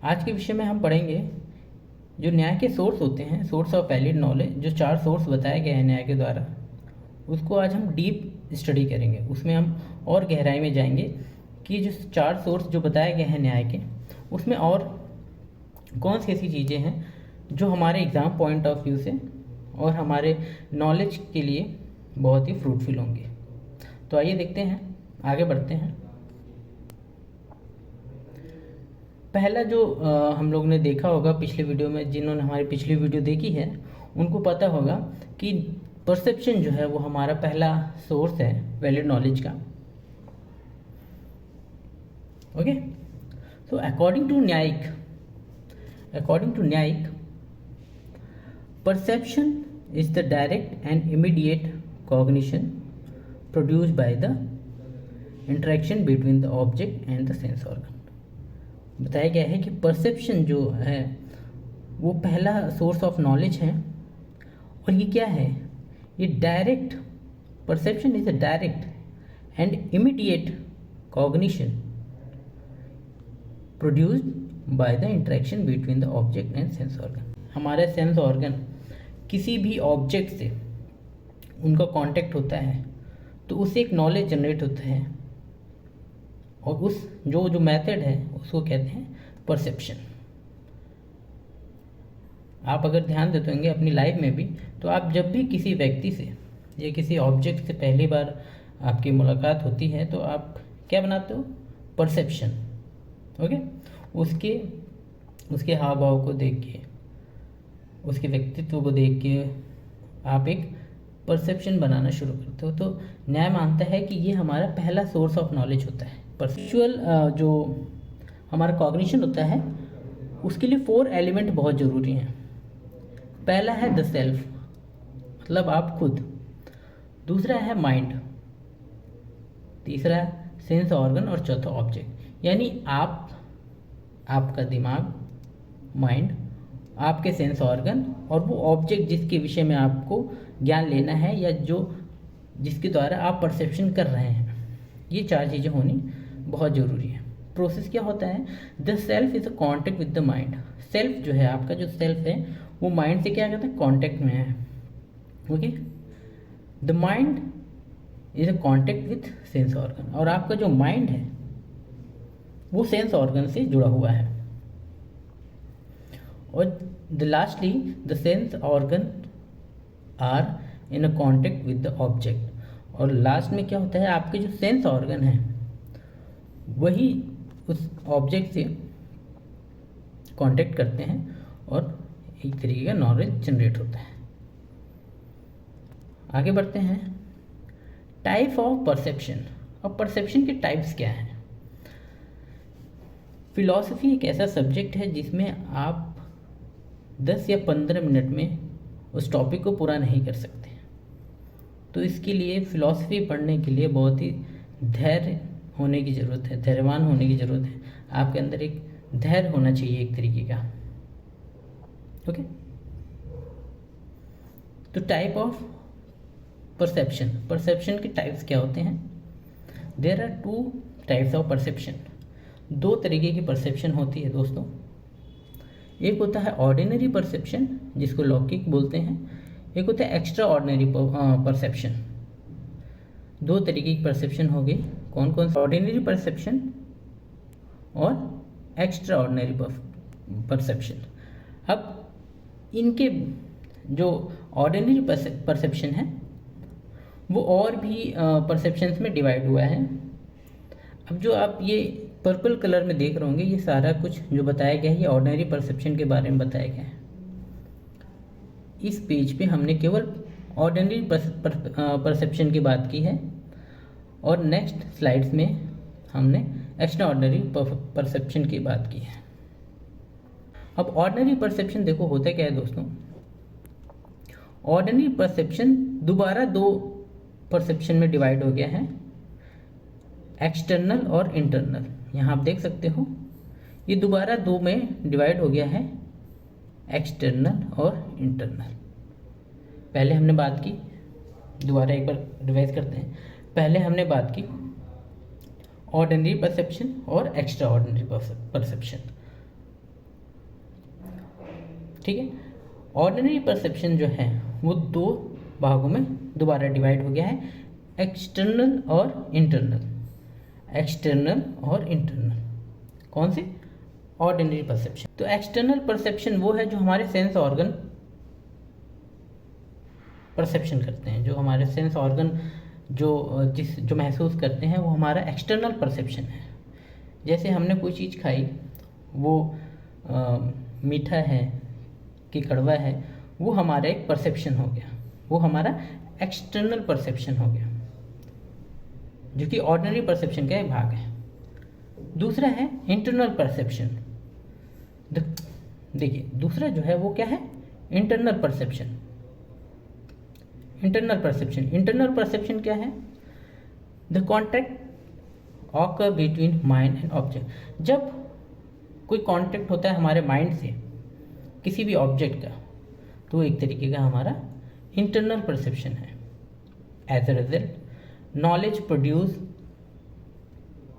आज के विषय में हम पढ़ेंगे जो न्याय के सोर्स होते हैं, सोर्स ऑफ वैलिड नॉलेज, जो 4 सोर्स बताए गए हैं न्याय के द्वारा, उसको आज हम डीप स्टडी करेंगे। उसमें हम और गहराई में जाएंगे कि जो 4 सोर्स जो बताए गए हैं न्याय के, उसमें और कौन सी ऐसी चीज़ें हैं जो हमारे एग्ज़ाम पॉइंट ऑफ व्यू से और हमारे नॉलेज के लिए बहुत ही फ्रूटफुल होंगे। तो आइए देखते हैं, आगे बढ़ते हैं। पहला जो हम लोग ने देखा होगा पिछले वीडियो में, जिन्होंने हमारी पिछली वीडियो देखी है उनको पता होगा कि परसेप्शन जो है वो हमारा पहला सोर्स है वैलिड नॉलेज का। ओके, सो अकॉर्डिंग टू न्यायिक perception is the direct and immediate cognition produced by the interaction between the object and the sense organ. बताया गया है कि परसेप्शन जो है वो पहला सोर्स ऑफ नॉलेज है, और ये क्या है, ये direct, perception is a direct and immediate cognition produced by the interaction between the object and sense organ. हमारे सेंस ऑर्गन किसी भी ऑब्जेक्ट से उनका कांटेक्ट होता है तो उससे एक नॉलेज जनरेट होता है, और उस जो मेथड है उसको कहते हैं परसेप्शन। आप अगर ध्यान देते होंगे अपनी लाइफ में भी, तो आप जब भी किसी व्यक्ति से या किसी ऑब्जेक्ट से पहली बार आपकी मुलाकात होती है तो आप क्या बनाते हो, परसेप्शन। ओके, उसके हाव भाव को देख के, उसके व्यक्तित्व को देख के आप एक परसेप्शन बनाना शुरू करते हो। तो न्याय मानता है कि ये हमारा पहला सोर्स ऑफ नॉलेज होता है। परसेप्चुअल जो हमारा कॉग्निशन होता है उसके लिए 4 एलिमेंट बहुत ज़रूरी हैं। पहला है द सेल्फ, मतलब आप खुद। दूसरा है माइंड, तीसरा सेंस ऑर्गन, और चौथा ऑब्जेक्ट। यानी आपका दिमाग, माइंड, आपके सेंस ऑर्गन, और वो ऑब्जेक्ट जिसके विषय में आपको ज्ञान लेना है या जिसके द्वारा आप परसेप्शन कर रहे हैं। ये 4 चीज़ें होनी बहुत ज़रूरी है। प्रोसेस क्या होता है, the self is a contact with the mind. Self जो है, आपका जो सेल्फ है वो माइंड से क्या करता है, कॉन्टेक्ट में है। Okay, the mind is a contact with sense organ, और आपका जो माइंड है वो सेंस ऑर्गन से जुड़ा हुआ है। और lastly the sense organ are in a contact with the object. और लास्ट में क्या होता है, आपके जो सेंस ऑर्गन है वही उस ऑब्जेक्ट से कांटेक्ट करते हैं और एक तरीके का नॉलेज जनरेट होता है। आगे बढ़ते हैं, टाइप ऑफ परसेप्शन। और परसेप्शन के टाइप्स क्या हैं। फिलॉसफी एक ऐसा सब्जेक्ट है जिसमें आप 10 या 15 मिनट में उस टॉपिक को पूरा नहीं कर सकते। तो इसके लिए फ़िलॉसफी पढ़ने के लिए बहुत ही धैर्य होने की ज़रूरत है, धैर्यवान होने की ज़रूरत है। आपके अंदर एक धैर्य होना चाहिए एक तरीके का। ओके, तो टाइप ऑफ परसेप्शन, परसेप्शन के टाइप्स क्या होते हैं। There are 2 types of perception. 2 तरीके की परसेप्शन होती है दोस्तों। एक होता है ऑर्डिनरी परसेप्शन, जिसको लौकिक बोलते हैं। एक होता है एक्स्ट्रा ऑर्डिनरी परसेप्शन। 2 तरीके की परसेप्शन हो गई। कौन कौन सा, ऑर्डिनरी परसेप्शन और एक्स्ट्रा ऑर्डिनरी परसेप्शन। अब इनके जो ऑर्डिनरी परसेप्शन है वो और भी परसेप्शंस में डिवाइड हुआ है। अब जो आप ये पर्पल कलर में देख रहे होंगे, ये सारा कुछ जो बताया गया है ये ऑर्डिनरी परसेप्शन के बारे में बताया गया है। इस पेज पे हमने केवल ऑर्डिनरी परसेप्शन की बात की है, और नेक्स्ट स्लाइड्स में हमने एक्स्ट्रा ऑर्डिनरी परसेप्शन की बात की है। अब ऑर्डिनरी परसेप्शन देखो होता क्या है दोस्तों। ऑर्डिनरी परसेप्शन दोबारा 2 परसेप्शन में डिवाइड हो गया है, एक्सटर्नल और इंटरनल। यहाँ आप देख सकते हो ये दोबारा 2 में डिवाइड हो गया है, एक्सटर्नल और इंटरनल। पहले हमने बात की, दोबारा एक बार रिवाइज करते हैं। पहले हमने बात की ऑर्डिनरी परसेप्शन और एक्स्ट्रा ऑर्डिनरी परसेप्शन। ठीक है। ऑर्डिनरी परसेप्शन जो है वो दो भागों में दोबारा डिवाइड हो गया है, एक्सटर्नल और इंटरनल। एक्सटर्नल और इंटरनल कौन से? Ordinary perception. तो एक्सटर्नल परसेप्शन वो है जो हमारे सेंस ऑर्गन परसेप्शन करते हैं, जो हमारे सेंस ऑर्गन जो महसूस करते हैं वो हमारा एक्सटर्नल परसेप्शन है। जैसे हमने कोई चीज़ खाई, वो मीठा है कि कड़वा है, वो हमारा एक परसेप्शन हो गया, वो हमारा एक्सटर्नल परसेप्शन हो गया, जो कि ऑर्डिनरी परसेप्शन का एक भाग है। दूसरा है इंटरनल परसेप्शन। देखिए दूसरा जो है वो क्या है? Internal perception. इंटरनल परसेप्शन क्या है? The contact occur between mind and object. जब कोई कॉन्टैक्ट होता है हमारे माइंड से किसी भी ऑब्जेक्ट का, तो एक तरीके का हमारा इंटरनल परसेप्शन है। As a result knowledge produce,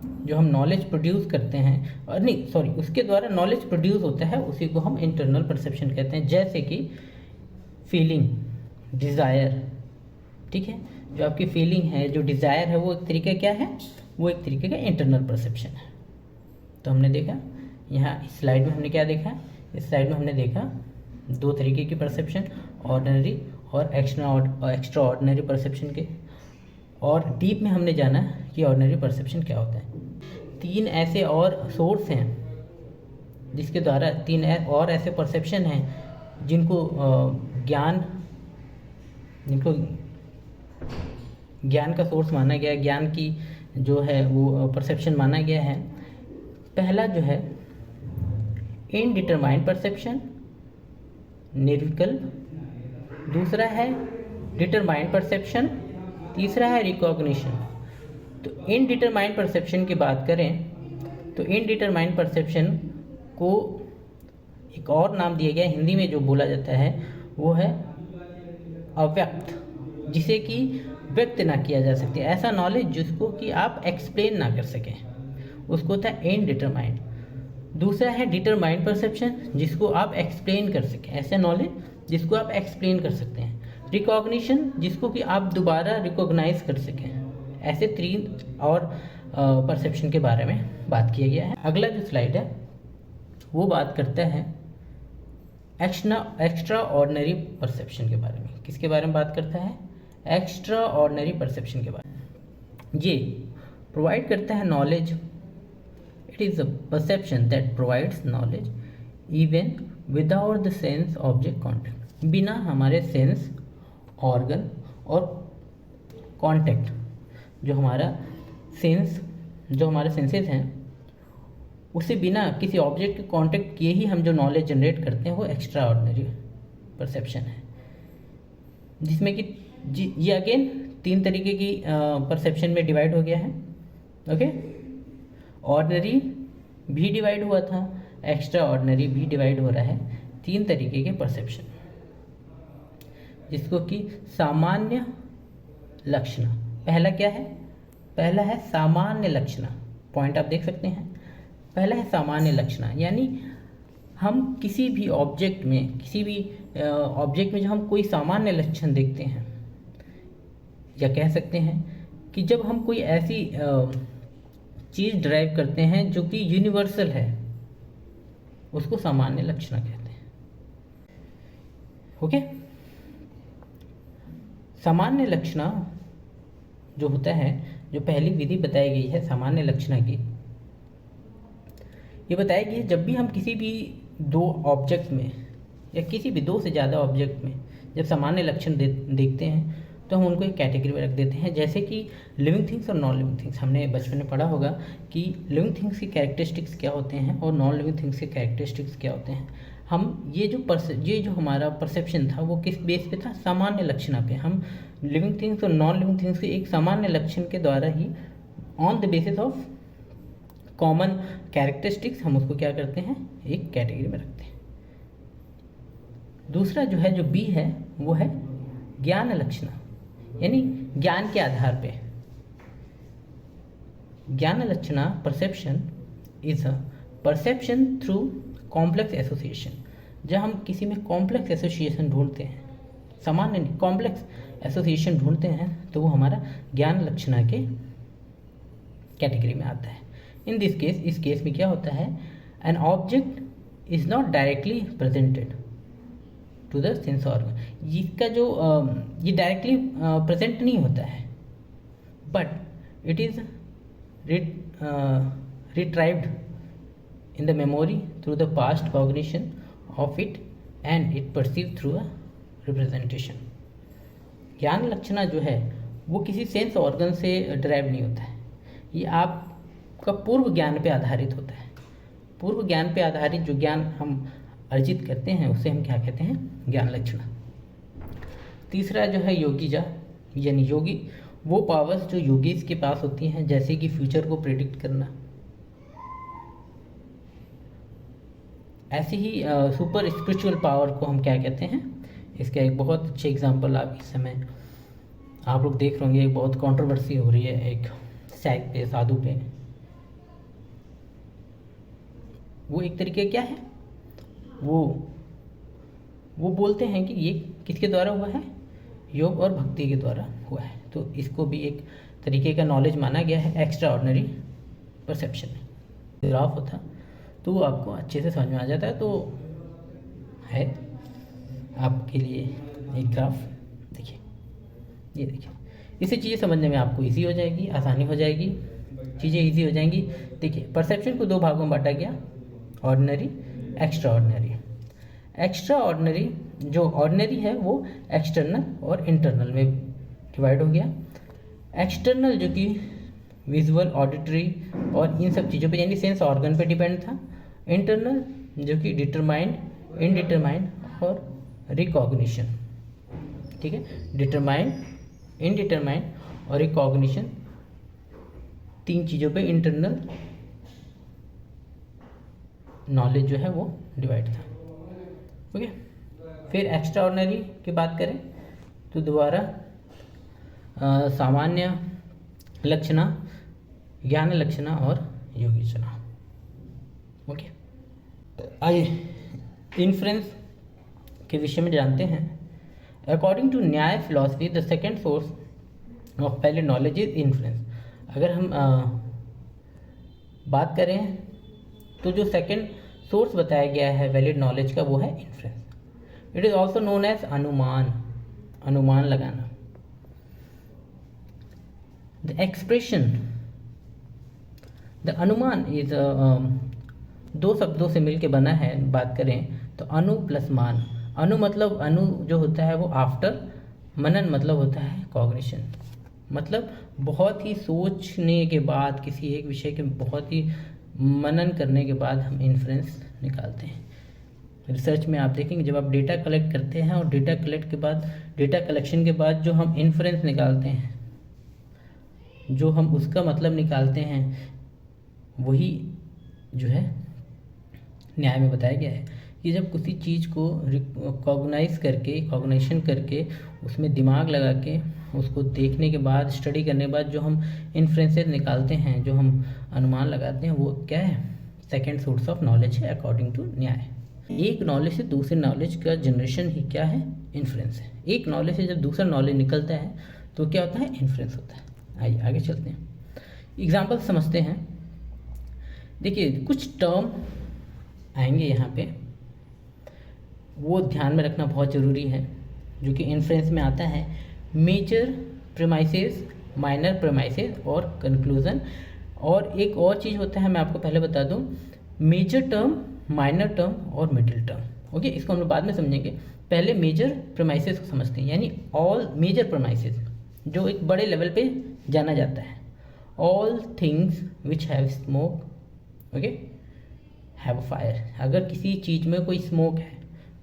जो हम नॉलेज प्रोड्यूस करते हैं, और नहीं सॉरी, उसके द्वारा नॉलेज प्रोड्यूस होता है, उसी को हम इंटरनल परसेप्शन कहते हैं। जैसे कि फीलिंग, डिज़ायर, ठीक है, जो आपकी फीलिंग है, जो डिज़ायर है, वो एक तरीके क्या है? वो एक तरीके का इंटरनल परसेप्शन है। तो हमने देखा यहाँ इस स्लाइड में हमने क्या देखा? इस स्लाइड में हमने देखा दो तरीके की परसेप्शन, ऑर्डिनरी और एक्स्ट्रा ऑर्डिनरी परसेप्शन के, और डीप में हमने जाना कि ऑर्डिनरी परसेप्शन क्या होता है। तीन ऐसे और सोर्स हैं जिसके द्वारा तीन और ऐसे परसेप्शन हैं जिनको ज्ञान का सोर्स माना गया है, ज्ञान की जो है वो परसेप्शन माना गया है। पहला जो है इनडिटरमाइंड परसेप्शन, निर्विकल्प। दूसरा है डिटरमाइंड परसेप्शन, तीसरा है रिकॉग्निशन। तो इनडिटरमाइंड परसेप्शन की बात करें तो इनडिटरमाइंड परसेप्शन को एक और नाम दिया गया, हिंदी में जो बोला जाता है वो है अव्यक्त, जिसे कि व्यक्त ना किया जा सकते। ऐसा नॉलेज जिसको कि आप एक्सप्लेन ना कर सकें, उसको होता है इनडिटरमाइंड। दूसरा है डिटरमाइंड परसेप्शन, जिसको आप एक्सप्लेन कर सकें, ऐसे नॉलेज जिसको आप एक्सप्लेन कर सकते हैं। रिकॉग्निशन, जिसको कि आप दोबारा रिकॉग्नाइज कर सकें। ऐसे तीन और परसेप्शन के बारे में बात किया गया है। अगला जो स्लाइड है वो बात करता है एक्स्ट्रा ऑर्डिनरी परसेप्शन के बारे में। किसके बारे में बात करता है? एक्स्ट्रा ऑर्डिनरी परसेप्शन के बारे में। ये प्रोवाइड करता है knowledge. It is a perception that provides knowledge even without the sense object contact. बिना हमारे सेंस ऑर्गन और कॉन्टैक्ट, जो हमारे सेंसेस हैं, उससे बिना किसी ऑब्जेक्ट के कांटेक्ट किए ही हम जो नॉलेज जनरेट करते हैं वो एक्स्ट्रा ऑर्डिनरी परसेप्शन है। जिसमें कि ये अगेन तीन तरीके की परसेप्शन में डिवाइड हो गया है। ओके, ऑर्डिनरी भी डिवाइड हुआ था, एक्स्ट्रा ऑर्डिनरी भी डिवाइड हो रहा है। तीन तरीके के परसेप्शन, जिसको कि सामान्य लक्षण। पहला क्या है? पहला है सामान्य लक्षण। पॉइंट आप देख सकते हैं, पहला है सामान्य लक्षण, यानी हम किसी भी ऑब्जेक्ट में जब हम कोई सामान्य लक्षण देखते हैं, या कह सकते हैं कि जब हम कोई ऐसी चीज़ ड्राइव करते हैं जो कि यूनिवर्सल है, उसको सामान्य लक्षण कहते हैं। ओके, सामान्य लक्षण जो होता है, जो पहली विधि बताई गई है सामान्य लक्षण की, ये बताया गया जब भी हम किसी भी दो ऑब्जेक्ट में या किसी भी दो से ज़्यादा ऑब्जेक्ट में जब सामान्य लक्षण देखते हैं तो हम उनको एक कैटेगरी में रख देते हैं। जैसे कि लिविंग थिंग्स और नॉन लिविंग थिंग्स। हमने बचपन में पढ़ा होगा कि लिविंग थिंग्स के कैरेक्टरिस्टिक्स क्या होते हैं और नॉन लिविंग थिंग्स के कैरेक्टरिस्टिक्स क्या होते हैं। हम ये जो हमारा परसेप्शन था वो किस बेस पे था? सामान्य लक्षण पे। हम लिविंग थिंग्स और नॉन लिविंग थिंग्स के एक सामान्य लक्षण के द्वारा ही, on the basis of common characteristics, हम उसको क्या करते हैं? एक कैटेगरी में रखते हैं। दूसरा जो है, जो बी है, वो है ज्ञान लक्षण, यानी ज्ञान के आधार पे। ज्ञान लक्षण perception is a perception through complex association. जब हम किसी में कॉम्प्लेक्स एसोसिएशन ढूंढते हैं, सामान्य नहीं कॉम्प्लेक्स एसोसिएशन ढूंढते हैं, तो वो हमारा ज्ञान लक्षणा के कैटेगरी में आता है। इन दिस केस, इस केस में क्या होता है, an object is not directly presented to the sense organ. इसका जो ये डायरेक्टली प्रेजेंट नहीं होता है, but it is retrieved in the memory through the past cognition of it and it perceived through a representation। ज्ञान लक्षणा जो है वो किसी सेंस ऑर्गन से ड्राइव नहीं होता है, ये आपका पूर्व ज्ञान पे आधारित होता है। पूर्व ज्ञान पे आधारित जो ज्ञान हम अर्जित करते हैं उसे हम क्या कहते हैं, ज्ञान लक्षणा। तीसरा जो है योगीजा, यानी योगी, वो पावर्स जो योगीज के पास होती हैं, जैसे कि फ्यूचर को प्रिडिक्ट करना। ऐसे ही सुपर स्पिरिचुअल पावर को हम क्या कहते हैं, इसका एक बहुत अच्छे एग्जांपल आप इस समय आप लोग देख रहे होंगे, एक बहुत कंट्रोवर्सी हो रही है एक सैक पे, साधु पे। वो एक तरीके क्या है, वो बोलते हैं कि ये किसके द्वारा हुआ है, योग और भक्ति के द्वारा हुआ है। तो इसको भी एक तरीके का नॉलेज माना गया है, एक्स्ट्रा ऑर्डिनरी परसेप्शन। ग्राफ होता तो वो आपको अच्छे से समझ में आ जाता है। तो है आपके लिए एक ग्राफ, देखिए, ये देखिए, इससे चीज़ें समझने में आपको इजी हो जाएगी, आसानी हो जाएगी, चीज़ें इजी हो जाएंगी। देखिए, परसेप्शन को दो भागों में बांटा गया, ordinary, extra ordinary. Extra ordinary, जो ऑर्डिनरी है वो एक्सटर्नल और इंटरनल में डिवाइड हो गया। एक्सटर्नल जो कि विजुअल, ऑडिटरी और इन सब चीज़ों पे, यानी सेंस ऑर्गन पे डिपेंड था। इंटरनल जो कि डिटरमाइंड, इनडिटरमाइंड और रिकॉग्निशन, ठीक है, डिटरमाइंड, इनडिटरमाइंड और रिकॉग्निशन, तीन चीज़ों पे इंटरनल नॉलेज जो है वो डिवाइड था। ओके, फिर एक्स्ट्रा ऑर्डिनरी की बात करें तो दोबारा सामान्य लक्षणा, ज्ञान लक्षणा और योगीचना। ओके, आइए इन्फ्रेंस के विषय में जानते हैं। According to Nyaya philosophy the second source of valid knowledge is inference. अगर हम बात करें तो जो सेकेंड सोर्स बताया गया है वैलिड नॉलेज का वो है inference. It is also known as anuman, अनुमान लगाना। The expression, the anuman is दो शब्दों से मिलके बना है। बात करें तो अनु प्लस मान। अनु मतलब, अनु जो होता है वो आफ्टर, मनन मतलब होता है कॉग्निशन। मतलब बहुत ही सोचने के बाद, किसी एक विषय के बहुत ही मनन करने के बाद हम इन्फ्रेंस निकालते हैं। रिसर्च में आप देखेंगे जब आप डेटा कलेक्ट करते हैं और डेटा कलेक्ट के बाद, डेटा कलेक्शन के बाद जो हम इन्फ्रेंस निकालते हैं, जो हम उसका मतलब निकालते हैं, वही जो है न्याय में बताया गया है कि जब किसी चीज़ को कॉग्नाइज करके, कॉग्निशन करके, उसमें दिमाग लगा के, उसको देखने के बाद, स्टडी करने के बाद जो हम इन्फ्रेंसेस निकालते हैं, जो हम अनुमान लगाते हैं, वो क्या है, सेकेंड सोर्स ऑफ नॉलेज है अकॉर्डिंग टू न्याय। एक नॉलेज से दूसरे नॉलेज का जनरेशन ही क्या है, इन्फ्रेंस है। एक नॉलेज से जब दूसरा नॉलेज निकलता है तो क्या होता है, इन्फ्रेंस होता है। आइए आगे चलते हैं, एग्जाम्पल समझते हैं। देखिए, कुछ टर्म आएंगे यहाँ पे, वो ध्यान में रखना बहुत ज़रूरी है, जो कि इन्फ्रेंस में आता है। मेजर प्रेमाइसेस, माइनर प्रेमाइसेस और कंक्लूजन। और एक और चीज़ होता है, मैं आपको पहले बता दूं, मेजर टर्म, माइनर टर्म और मिडिल टर्म। ओके, इसको हम लोग बाद में समझेंगे। पहले मेजर प्रेमाइसेस को समझते हैं, यानी ऑल मेजर प्रेमाइसेस, जो एक बड़े लेवल पे जाना जाता है। All things which have smoke, okay, have fire. अगर किसी चीज़ में कोई स्मोक है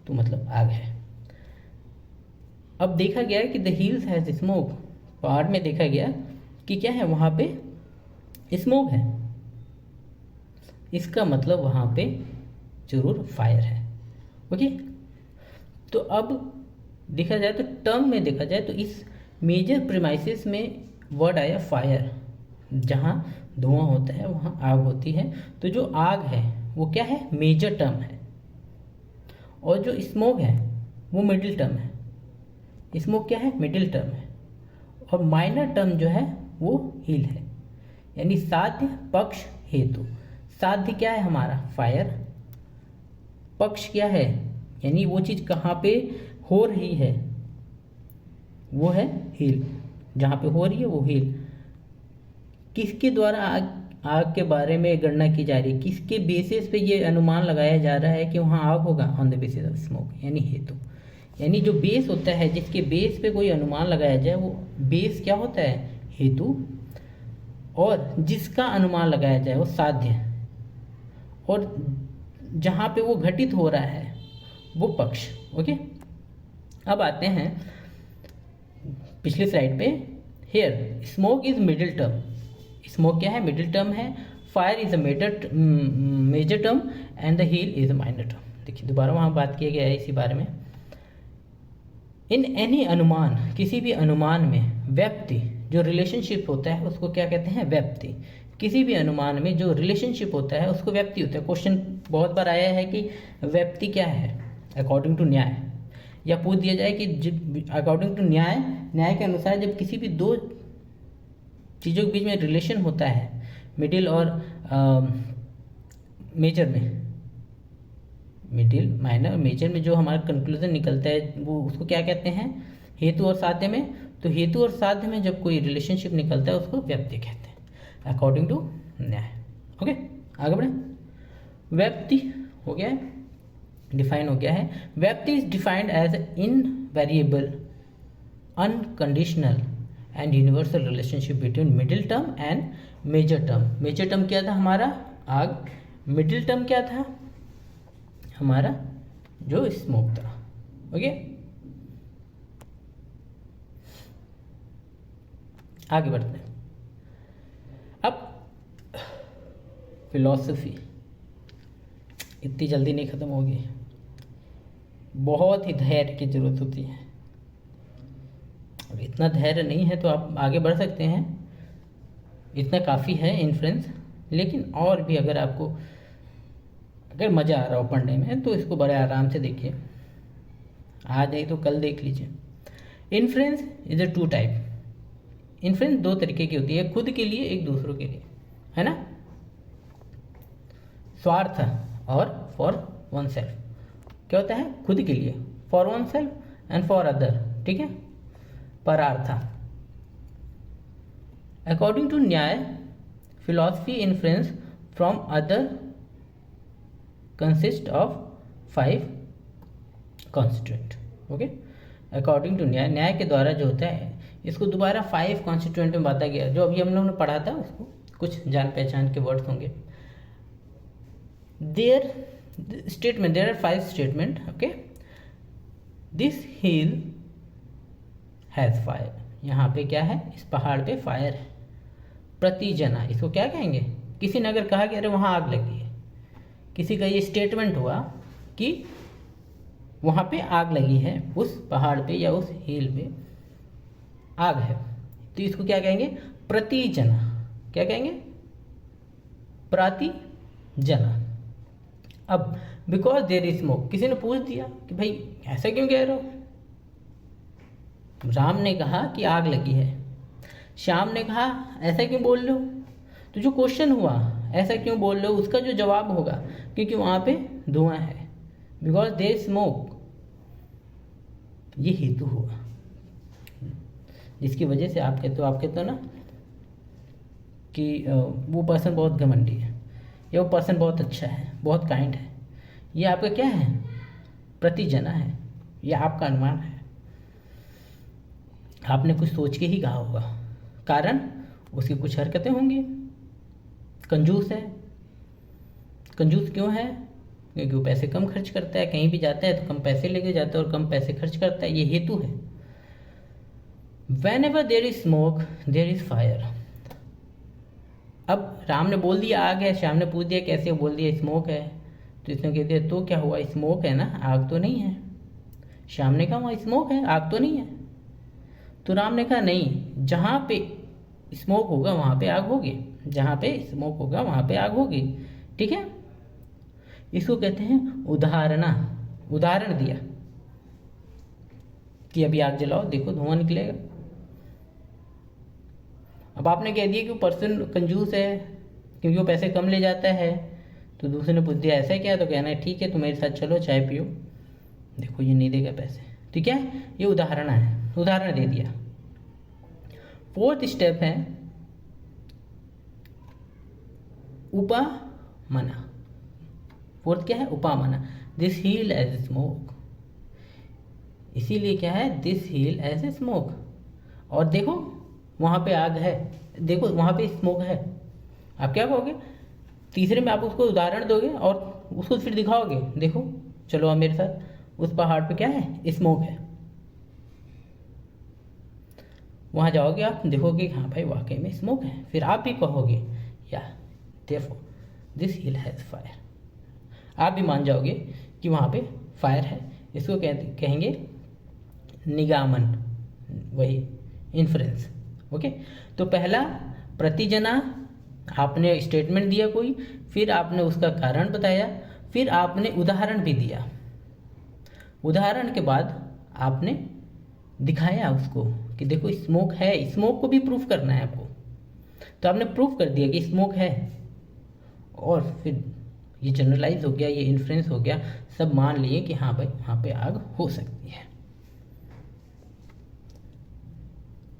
तो मतलब आग है। अब देखा गया कि द हिल्स हैज स्मोक, पहाड़ में देखा गया कि क्या है, वहाँ पे स्मोक है, इसका मतलब वहाँ पे जरूर फायर है। ओके, तो अब देखा जाए तो टर्म में देखा जाए तो इस मेजर प्रीमाइसेस में वर्ड आया फायर। जहाँ धुआं होता है वहाँ आग होती है, तो जो आग है वो क्या है, मेजर टर्म है। और जो स्मोक है वो मिडिल टर्म है। स्मोक क्या है? मिडिल टर्म है। और माइनर टर्म जो है वो हील है, यानी साध्य, पक्ष, हेतु। साध्य क्या है हमारा? फायर। पक्ष क्या है? यानी वो चीज़ कहाँ पे हो रही है, वो है हील। जहाँ पे हो रही है वो हील। किसके द्वारा आग के बारे में गणना की जा रही है? किसके बेसिस पे ये अनुमान लगाया जा रहा है कि वहाँ आग होगा? On the basis of smoke, यानी हेतु। यानी जो बेस होता है, जिसके बेस पे कोई अनुमान लगाया जाए, वो बेस क्या होता है? हेतु। और जिसका अनुमान लगाया जाए वो साध्य। और जहाँ पे वो घटित हो रहा है वो पक्ष। ओके, अब आते हैं पिछली स्लाइड पे। Here smoke is middle term. Smoke क्या है? मिडिल टर्म है। Fire is a major term and the hill is a minor term. देखिए दोबारा वहाँ बात किया गया है इसी बारे में। इन एनी अनुमान, किसी भी अनुमान में व्याप्ति, जो रिलेशनशिप होता है उसको क्या कहते हैं? व्याप्ति। किसी भी अनुमान में जो रिलेशनशिप होता है उसको व्याप्ति होता है। क्वेश्चन बहुत बार आया है कि व्याप्ति क्या है अकॉर्डिंग टू न्याय, या पूछ दिया जाए कि अकॉर्डिंग टू न्याय, न्याय के अनुसार जब किसी भी दो चीज़ों के बीच में रिलेशन होता है, मिडिल और मेजर में, मिडिल, माइनर, मेजर में जो हमारा कंक्लूजन निकलता है वो उसको क्या कहते हैं? हेतु और साध्य में। तो हेतु और साध्य में जब कोई रिलेशनशिप निकलता है उसको व्याप्ति कहते हैं अकॉर्डिंग टू न्याय। ओके, आगे बढ़े। व्याप्ति हो गया है, डिफाइन हो गया है। Vyapti is defined as invariable, unconditional and universal relationship between middle term and major term. Major term क्या था? हमारा आग। मिडिल टर्म क्या था? हमारा जो स्मोक था। ओके, आगे बढ़ते हैं। अब फिलॉसफी इतनी जल्दी नहीं ख़त्म होगी, बहुत ही धैर्य की ज़रूरत होती है। अब इतना धैर्य नहीं है तो आप आगे बढ़ सकते हैं, इतना काफ़ी है इन्फ्रेंस। लेकिन और भी अगर आपको अगर मज़ा आ रहा हो पढ़ने में तो इसको बड़े आराम से देखिए, आज नहीं तो कल देख लीजिए। Inference is a two type. Inference दो तरीके की होती है, खुद के लिए, एक दूसरों के लिए, है ना। स्वार्थ और फॉर वन सेल्फ। क्या होता है? खुद के लिए, for one self and for other, ठीक है। परार्था। According to Nyaya, philosophy inference from other consist of 5 constituent. Okay, according to Nyaya, Nyaya के द्वारा जो होता है इसको दोबारा 5 कॉन्स्टिट्यूएंट में बांटा गया। जो अभी हम लोगों ने पढ़ा था उसको कुछ जान पहचान के वर्ड्स होंगे। There statement, there are 5 statement. Okay, this hill has fire. यहाँ पे क्या है? इस पहाड़ पे फायर है। प्रतिजना, इसको क्या कहेंगे? किसी ने अगर कहा कि अरे वहाँ आग लगी है, किसी का ये स्टेटमेंट हुआ कि वहाँ पे आग लगी है, उस पहाड़ पे या उस हिल पे आग है, तो इसको क्या कहेंगे? प्रतिजना। क्या कहेंगे? प्रतिजना। अब बिकॉज देयर इज स्मोक, किसी ने पूछ दिया कि भाई ऐसा क्यों कह रहे हो? राम ने कहा कि आग लगी है, श्याम ने कहा ऐसा क्यों बोल रहे हो? तो जो क्वेश्चन हुआ ऐसा क्यों बोल रहे हो, उसका जो जवाब होगा क्योंकि वहाँ पे धुआं है, बिकॉज देयर स्मोक, ये हेतु हुआ जिसकी वजह से आप कहते हो ना कि वो पर्सन बहुत घमंडी है या वो पर्सन बहुत अच्छा है, बहुत काइंड है। ये आपका क्या है? प्रतिजना है, ये आपका अनुमान है, आपने कुछ सोच के ही कहा होगा, कारण उसकी कुछ हरकतें होंगी। कंजूस है। कंजूस क्यों है? क्योंकि वो पैसे कम खर्च करता है, कहीं भी जाता है तो कम पैसे लेके जाता है और कम पैसे खर्च करता है, ये हेतु है। Whenever there is smoke, there is fire. अब राम ने बोल दिया आग है, श्याम ने पूछ दिया कैसे, बोल दिया स्मोक है, तो इसने कह दिया तो क्या हुआ? स्मोक है ना, आग तो नहीं है। श्याम ने कहा वहाँ स्मोक है, आग तो नहीं है। तो राम ने कहा नहीं, जहाँ पे स्मोक होगा वहाँ पे आग होगी, जहाँ पे स्मोक होगा वहाँ पे आग होगी, ठीक है। इसको कहते हैं उदाहरणा, उदाहरण दिया कि अभी आग जलाओ, देखो धुआं निकलेगा। अब आपने कह दिया कि वो पर्सन कंजूस है क्योंकि वो पैसे कम ले जाता है, तो दूसरे ने पूछ दिया ऐसा क्या, तो कहना है ठीक है तुम मेरे साथ चलो चाय पियो, देखो ये नहीं देगा पैसे, ठीक है। ये उदाहरण है, उदाहरण दे दिया। फोर्थ स्टेप है उपमाना। फोर्थ क्या है, उपमाना। दिस हील एज स्मोक, इसीलिए क्या है, this hill as a smoke. और देखो वहाँ पे आग है, देखो वहाँ पे स्मोक है, आप क्या कहोगे, तीसरे में आप उसको उदाहरण दोगे और उसको फिर दिखाओगे, देखो चलो आप मेरे साथ, उस पहाड़ पे क्या है, स्मोक है। वहाँ जाओगे आप, देखोगे हाँ भाई वाकई में स्मोक है, फिर आप भी कहोगे या therefore this hill has fire, आप भी मान जाओगे कि वहाँ पे फायर है। इसको कहेंगे निगामन, वही इन्फ्रेंस। ओके, तो पहला प्रतिजना, आपने स्टेटमेंट दिया कोई, फिर आपने उसका कारण बताया, फिर आपने उदाहरण भी दिया। उदाहरण के बाद आपने दिखाया उसको कि देखो स्मोक है, स्मोक को भी प्रूफ करना है आपको, तो आपने प्रूफ कर दिया कि स्मोक है, और फिर ये जनरलाइज हो गया, ये इन्फ्रेंस हो गया, सब मान लिए कि हाँ भाई वहाँ पे आग हो सकती है।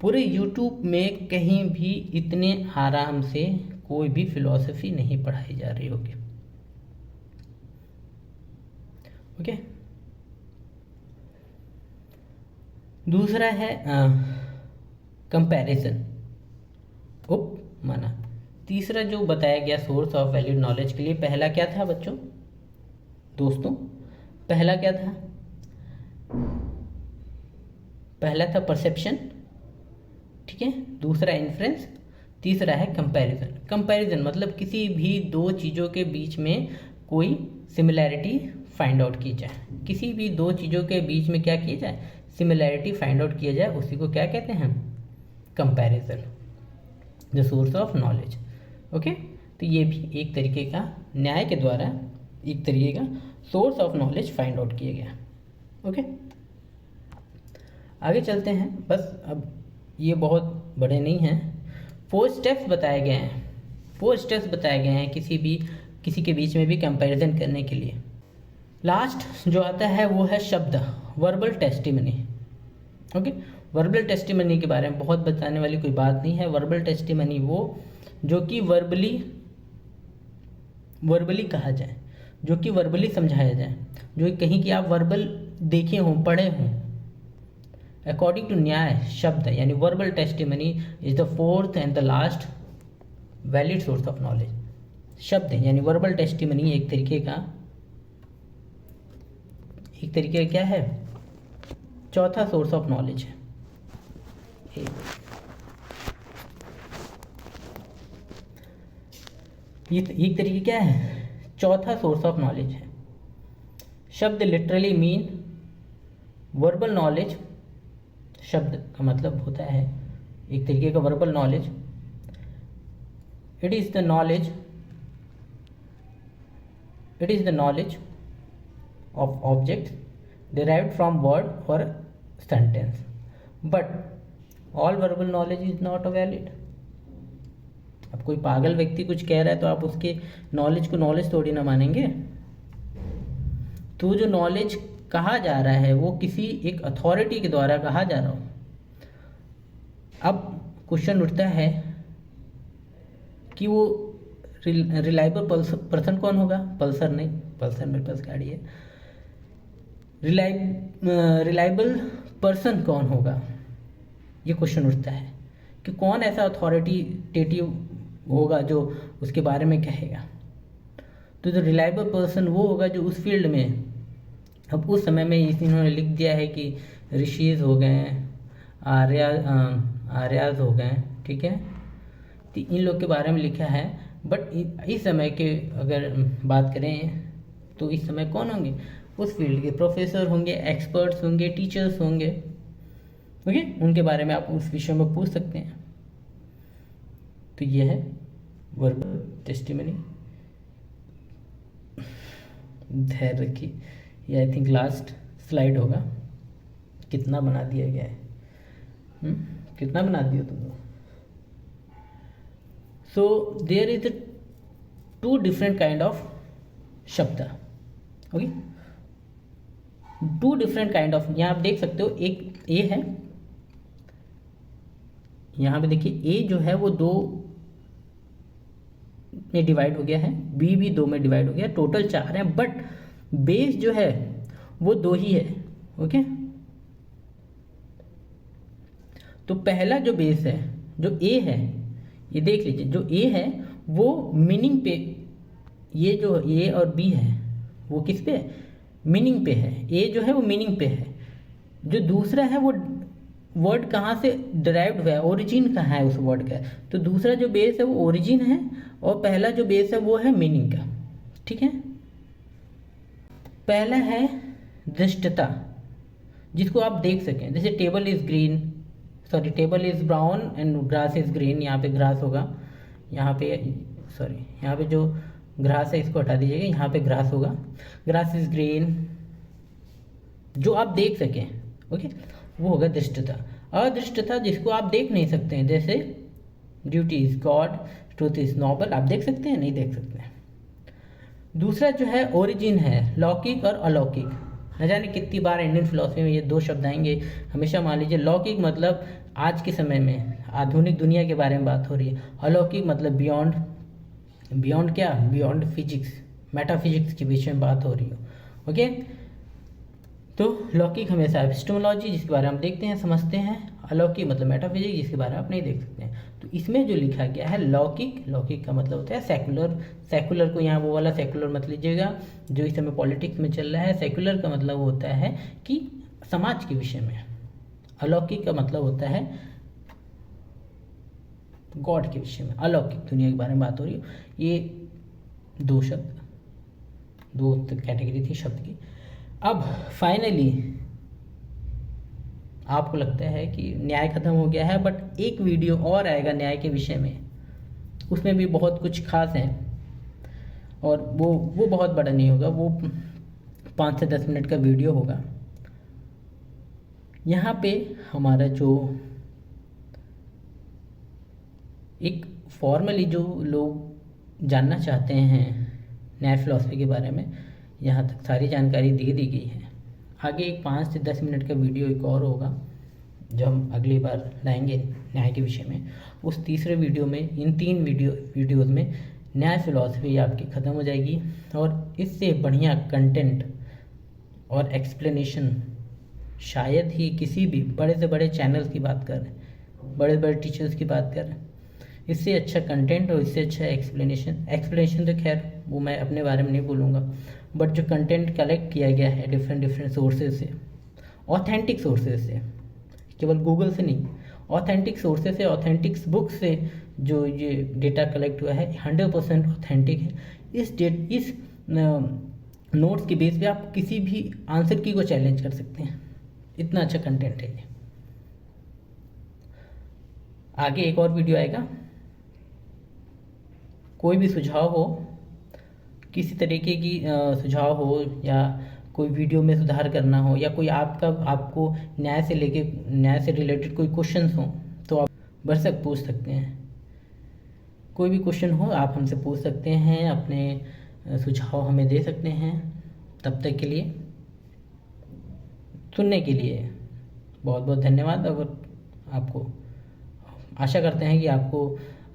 पूरे यूट्यूब में कहीं भी इतने आराम से कोई भी फिलॉसफी नहीं पढ़ाई जा रही होगी। ओके, दूसरा है कंपैरिजन, उपमाना। तीसरा जो बताया गया सोर्स ऑफ वैल्यूड नॉलेज के लिए, पहला क्या था बच्चों, दोस्तों पहला क्या था, पहला था परसेप्शन, ठीक है, दूसरा इन्फ्रेंस, तीसरा है कंपैरिजन। कंपैरिजन मतलब किसी भी दो चीज़ों के बीच में कोई सिमिलैरिटी फाइंड आउट की जाए, किसी भी दो चीज़ों के बीच में क्या किया जाए, सिमिलैरिटी फाइंड आउट किया जाए, उसी को क्या कहते हैं, comparison, the source of knowledge. Okay, तो ये भी एक तरीके का न्याय के द्वारा एक तरीके का source of knowledge find out किया गया। ओके, आगे चलते हैं, बस अब ये बहुत बड़े नहीं हैं। 4 स्टेप्स बताए गए हैं, 4 स्टेप्स बताए गए हैं किसी के बीच में भी कंपैरिजन करने के लिए। लास्ट जो आता है वो है शब्द, verbal testimony. Okay, verbal testimony के बारे में बहुत बताने वाली कोई बात नहीं है। वर्बल टेस्टिमनी वो जो कि वर्बली कहा जाए, जो कि वर्बली समझाया जाए, जो कहीं कि आप वर्बल देखे हों, पढ़े हों। अकॉर्डिंग टू न्याय शब्द यानी verbal testimony is the fourth and the last valid source of knowledge. शब्द यानी वर्बल टेस्टिमनी एक तरीके का क्या है, चौथा सोर्स ऑफ नॉलेज है। ये एक तरीके क्या है, चौथा सोर्स ऑफ नॉलेज है। शब्द लिटरली मीन वर्बल नॉलेज, शब्द का मतलब होता है एक तरीके का verbal knowledge. It is the knowledge of object derived from word or sentence, but all verbal knowledge is not valid। अब कोई पागल व्यक्ति कुछ कह रहा है तो आप उसके नॉलेज को नॉलेज थोड़ी ना मानेंगे। तो जो नॉलेज कहा जा रहा है वो किसी एक अथॉरिटी के द्वारा कहा जा रहा हो। अब क्वेश्चन उठता है कि वो रिलायबल पर्सन कौन होगा, पल्सर नहीं, पल्सर मेरे पास गाड़ी है, रिलायबल पर्सन कौन होगा, ये क्वेश्चन उठता है कि कौन ऐसा अथॉरिटेटिव होगा जो उसके बारे में कहेगा। तो जो रिलायबल पर्सन वो होगा जो उस फील्ड में, अब उस समय में इन्होंने लिख दिया है कि ऋषिज हो गए, आर्याज हो गए, ठीक है, तो इन लोग के बारे में लिखा है। बट इस समय के अगर बात करें तो इस समय कौन होंगे, उस फील्ड के प्रोफेसर होंगे, एक्सपर्ट्स होंगे, टीचर्स होंगे। ओके, उनके बारे में आप उस विषय में पूछ सकते हैं। तो ये है वर्बल टेस्टिमनी। धैर्य रखिए, ये आई थिंक लास्ट स्लाइड होगा। कितना बना दिया गया है, कितना बना दिया तुम लोग। So there is two different kind of शब्द, okay, two different kind of. यहाँ आप देख सकते हो एक ए है, यहाँ पे देखिए ए जो है वो 2 में डिवाइड हो गया है, बी भी 2 में डिवाइड हो गया, टोटल 4 हैं, बट बेस जो है वो 2 ही है, ओके। तो पहला जो बेस है, जो ए है, ये देख लीजिए, जो ए है वो मीनिंग पे, ये जो ए और बी है वो किस पे, मीनिंग पे है। ए जो है वो मीनिंग पे है। जो दूसरा है वो वर्ड कहाँ से डिराइव्ड हुआ है, ओरिजिन कहाँ है उस वर्ड का। तो दूसरा जो बेस है वो ओरिजिन है और पहला जो बेस है वो है मीनिंग का, ठीक है। पहला है दृष्टता, जिसको आप देख सकें, जैसे table is green, sorry table is brown and grass is green. यहाँ पे ग्रास होगा, यहाँ पे सॉरी, यहाँ पे जो ग्रास है इसको हटा दीजिएगा, यहाँ पे ग्रास होगा, ग्रास इज ग्रीन, जो आप देख सकें, ओके, वो होगा दृष्टता। अदृष्टता जिसको आप देख नहीं सकते हैं, जैसे duty is god, truth is noble, आप देख सकते हैं, नहीं देख सकते हैं। दूसरा जो है ओरिजिन है, लौकिक और अलौकिक। न जाने कितनी बार इंडियन फिलोसफी में ये 2 शब्द आएंगे, हमेशा मान लीजिए। लौकिक मतलब आज के समय में आधुनिक दुनिया के बारे में बात हो रही है, अलौकिक मतलब बियॉन्ड, बियॉन्ड क्या, बियॉन्ड फिजिक्स, मेटाफिजिक्स के विषय में बात हो रही हो, ओके। तो लौकिक हमेशा एपिस्टेमोलॉजी, जिसके बारे में हम देखते हैं समझते हैं, अलौकिक मतलब मेटाफिजिक्स, जिसके बारे में आप नहीं देख सकते हैं। तो इसमें जो लिखा गया है लौकिक, लौकिक का मतलब होता है सेकुलर, सेकुलर को यहाँ वो वाला सेकुलर मत लीजिएगा जो इस समय पॉलिटिक्स में चल रहा है। सेकुलर का मतलब होता है कि समाज के विषय में, अलौकिक का मतलब होता है गॉड के विषय में, अलौकिक दुनिया के बारे में बात हो रही हो। ये 2 शब्द, 2 कैटेगरी थी शब्द की। अब फाइनली आपको लगता है कि न्याय खत्म हो गया है, बट एक वीडियो और आएगा न्याय के विषय में, उसमें भी बहुत कुछ खास है और वो बहुत बड़ा नहीं होगा, वो 5 से 10 मिनट का वीडियो होगा। यहाँ पे हमारा जो एक फॉर्मली जो लोग जानना चाहते हैं न्याय फिलॉसफी के बारे में, यहाँ तक सारी जानकारी दे दी गई है। आगे एक 5 से 10 मिनट का वीडियो एक और होगा जो हम अगली बार लाएंगे न्याय के विषय में। उस तीसरे वीडियो में, इन 3 वीडियोज़ में न्याय फिलॉसफी आपकी ख़त्म हो जाएगी और इससे बढ़िया कंटेंट और एक्सप्लेनेशन शायद ही किसी भी बड़े से बड़े चैनल्स की बात कर रहे हैं, बड़े बड़े टीचर्स की बात कर रहे हैं, इससे अच्छा कंटेंट और इससे अच्छा एक्सप्लेनेशन तो खैर वो मैं अपने बारे में नहीं बोलूँगा, बट जो कंटेंट कलेक्ट किया गया है डिफरेंट सोर्सेज से, ऑथेंटिक सोर्सेज से, केवल गूगल से नहीं, ऑथेंटिक सोर्सेज से, ऑथेंटिक बुक से जो ये डेटा कलेक्ट हुआ है 100% ऑथेंटिक है। इस नोट्स के बेस पे आप किसी भी आंसर की को चैलेंज कर सकते हैं, इतना अच्छा कंटेंट है ये। आगे एक और वीडियो आएगा। कोई भी सुझाव हो, किसी तरीके की सुझाव हो या कोई वीडियो में सुधार करना हो या कोई आपको न्याय से रिलेटेड कोई क्वेश्चंस हो तो आप बेशक पूछ सकते हैं। कोई भी क्वेश्चन हो आप हमसे पूछ सकते हैं, अपने सुझाव हमें दे सकते हैं। तब तक के लिए सुनने के लिए बहुत बहुत धन्यवाद। अगर आपको आशा करते हैं कि आपको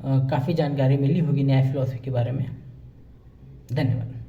काफ़ी जानकारी मिली होगी न्याय फिलॉसफी के बारे में। धन्यवाद।